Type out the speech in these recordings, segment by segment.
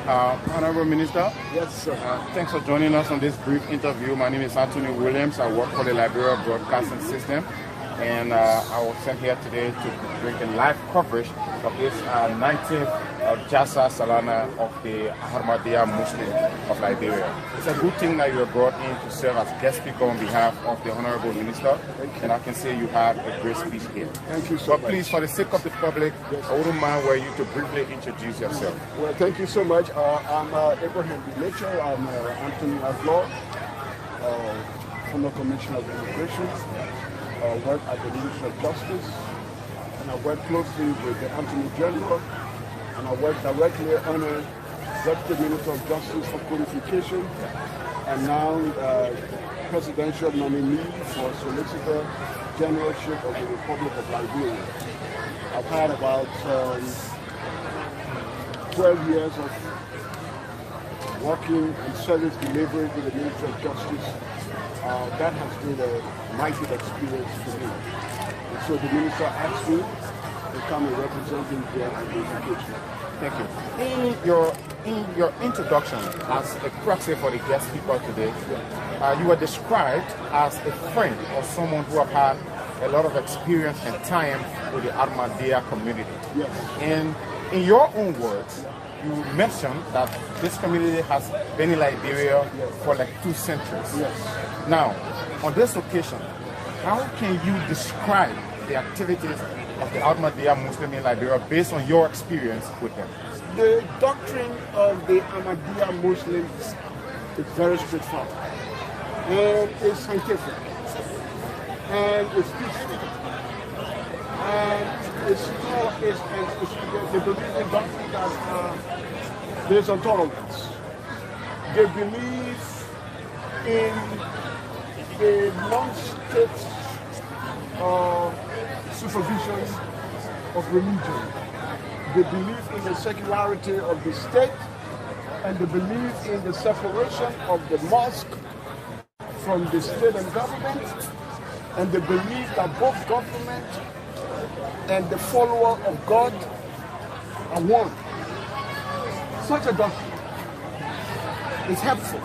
Honorable Minister. Yes, sir. Thanks for joining us on this brief interview. My name is Anthony Williams. I work for the Liberia Broadcasting System, and I was sent here today to bring a live coverage of this 19th Jalsa Salana of the Ahmadiyya Muslim of Liberia. It's a good thing that you are brought in to serve as guest speaker on behalf of the Honorable Minister, and I can say you have a great speech here. Thank you so much. But please, for the sake of the public, I wouldn't mind were you to briefly introduce yourself. Well, thank you so much. I'm Abraham Mitchell. I'm Anthony Aglaw, former Commissioner of Immigration. Work at the Ministry of Justice, and I work closely with the Attorney General, and I work directly under Deputy Minister of Justice for Codification, and now presidential nominee for Solicitor Generalship of the Republic of Liberia. I've had about 12 years of working and service delivery with the Ministry of Justice. That has been a mighty experience for me. And so the minister asked me to come and represent him here at the education. Thank you. In your introduction as a proxy for the guest speaker today, you were described as a friend or someone who have had a lot of experience and time with the Ahmadiyya community. Yes. And in your own words, you mentioned that this community has been in Liberia for like 2 centuries. Yes. Now, on this occasion, how can you describe the activities of the Ahmadiyya Muslim in Liberia based on your experience with them? The doctrine of the Ahmadiyya Muslims is very straightforward, and it's scientific, and it's peaceful, and they believe in doctrine that there's intolerance. They believe in a non-state supervision of religion. They believe in the secularity of the state, and they believe in the separation of the mosque from the state and government, and they believe that both government and the follower of God are one. Such a doctrine is helpful.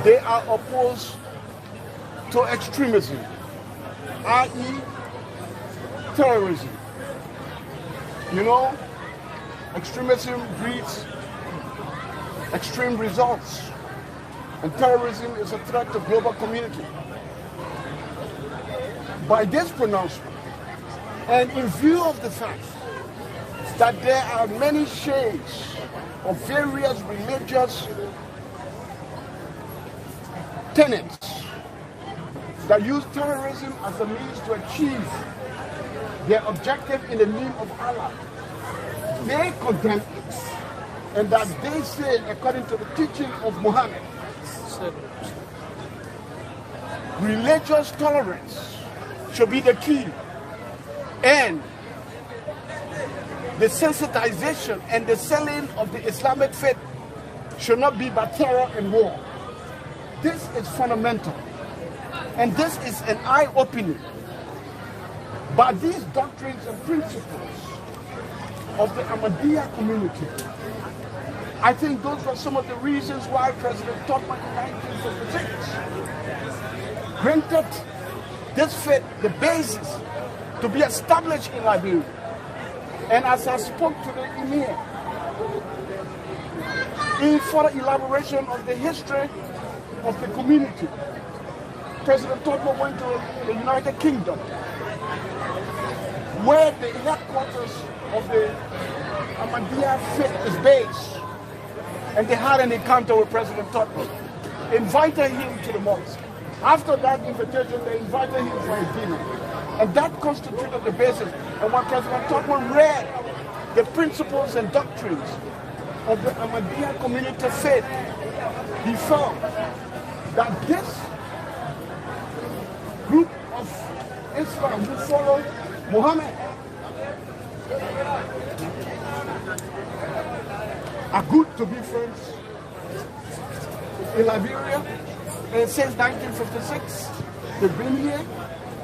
They are opposed to extremism, i.e. terrorism. You know, extremism breeds extreme results, and terrorism is a threat to global community. By this pronouncement, and in view of the fact that there are many shades of various religious tenets that use terrorism as a means to achieve their objective in the name of Allah, they condemn it, and that they say, according to the teaching of Muhammad, religious tolerance should be the key, and the sensitization and the selling of the Islamic faith should not be by terror and war. This is fundamental, and this is an eye-opening. But these doctrines and principles of the Ahmadiyya community, I think those were some of the reasons why President Tubman in 1956 granted this faith the basis to be established in Liberia. And as I spoke to the Emir, in further elaboration of the history of the community, President Tubman went to the United Kingdom, where the headquarters of the Ahmadiyya faith is based. And they had an encounter with President Tubman, invited him to the mosque. After that invitation, they invited him for a dinner. And that constituted the basis. And when President Tubman read the principles and doctrines of the Ahmadiyya community faith, he found that this group of Islam who follow Muhammad are good to be friends in Liberia. And since 1956, they've been here.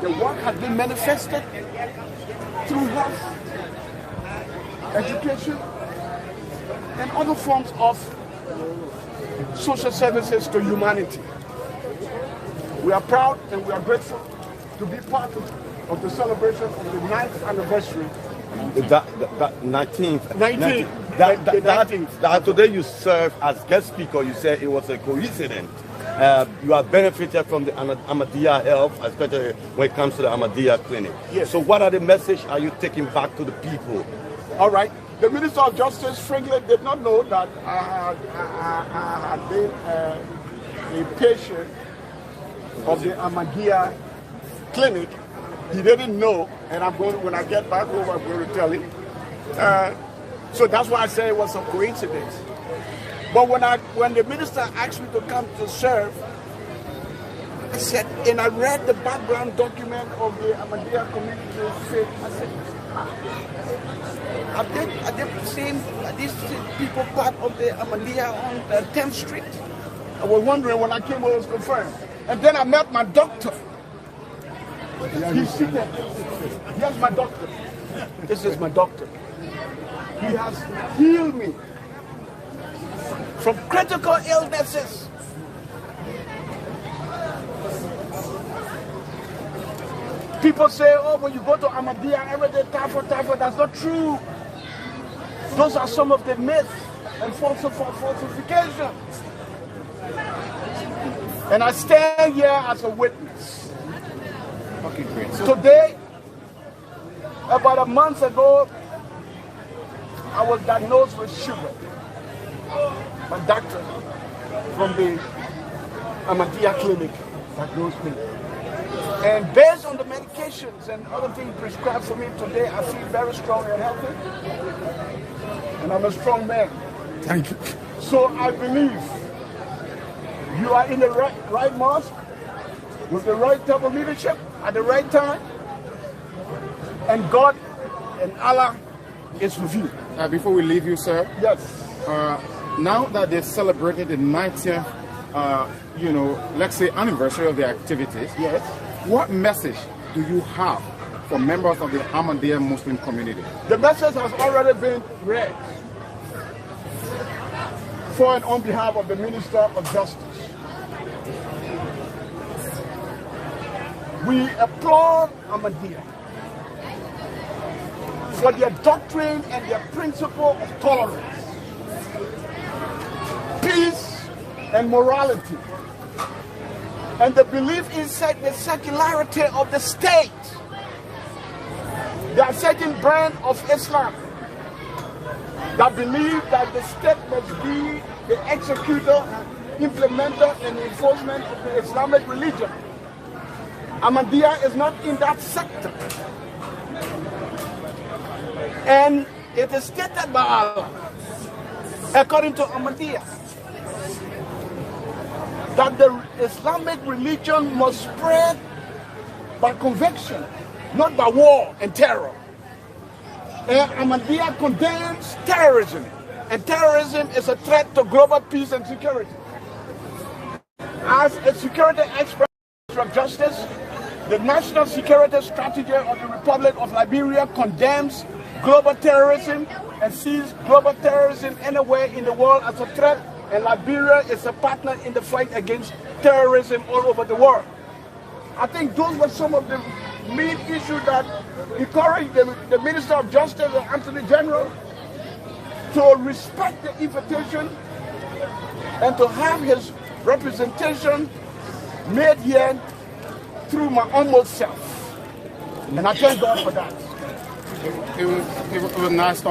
The work has been manifested through health, education, and other forms of social services to humanity. We are proud and we are grateful to be part of the celebration of the 9th anniversary. That 19th. 19th. That today you serve as guest speaker. You said it was a coincidence. You have benefited from the Ahmadiyya Health, especially when it comes to the Ahmadiyya clinic. Yes. So what are the message are you taking back to the people? All right. The Minister of Justice, frankly, did not know that I had been a patient of the Ahmadiyya clinic. He didn't know, and when I get back home, I'm going to tell him. So that's why I say it was a coincidence. But when the minister asked me to come to serve, I said, and I read the background document of the Ahmadiyya community. I said, are these people part of the Ahmadiyya on 10th Street? I was wondering when I came over, it was confirmed. And then I met my doctor. He's seated. Here's my doctor. This is my doctor. He has healed me from critical illnesses. People say, oh, when you go to Ahmadiyya, every day, typhoid. That's not true. Those are some of the myths and falsifications. And I stand here as a witness. Okay, great. Today, about a month ago, I was diagnosed with sugar. My doctor from the Ahmadiyya clinic diagnosed me. And based on the medications and other things prescribed for me today, I feel very strong and healthy. And I'm a strong man. Thank you. So I believe you are in the right mosque, with the right type of leadership, at the right time. And God and Allah is with you. Before we leave you, sir. Yes. Now that they celebrated the 90th, let's say anniversary of the activities. Yes. What message do you have for members of the Ahmadiyya Muslim community? The message has already been read for and on behalf of the Minister of Justice. We applaud Ahmadiyya for their doctrine and their principle of tolerance, peace, and morality, and the belief in the secularity of the state. They are certain brand of Islam that believe that the state must be the executor, implementer, and enforcement of the Islamic religion. Ahmadiyya is not in that sector. And it is stated by Allah, according to Ahmadiyya, that the Islamic religion must spread by conviction, not by war and terror. And Ahmadiyya condemns terrorism, and terrorism is a threat to global peace and security. As a security expert of justice, the national security strategy of the Republic of Liberia condemns global terrorism and sees global terrorism anywhere in the world as a threat, and Liberia is a partner in the fight against terrorism all over the world. I think those were some of the main issues that encouraged the Minister of Justice and Attorney General to respect the invitation and to have his representation made here through my almost self. And I thank God for that. It was nice talking.